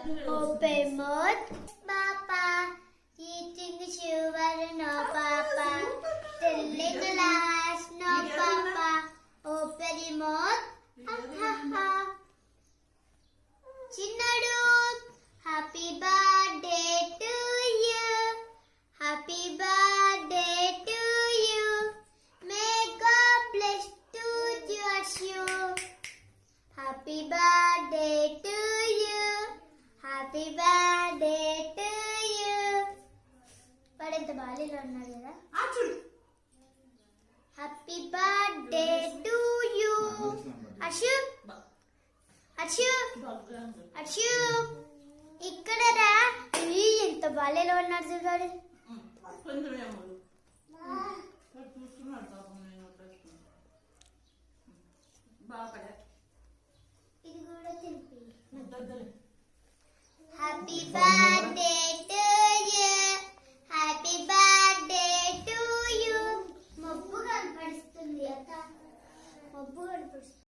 Open mouth. Papa, eating sugar, no Papa. Telling lies, no Papa. Open the mouth. Ha ha ha. Chinnadu, happy birthday to you. Happy birthday to you. May God bless to you. Happy birthday to you. Happy birthday to you. పడేంత బాలీలో ఉన్నాడు కదా. Happy birthday to you. Arshu Arshu Arshu ఇక్కడ రా. ఎంత బాలీలో ఉన్నాడు చూడాలి. ఇది కూడా తినిపి. Happy birthday to you. Happy birthday to you. మబ్బు కనపడుస్తుంది అత్త, మబ్బు కనపడుతుంది.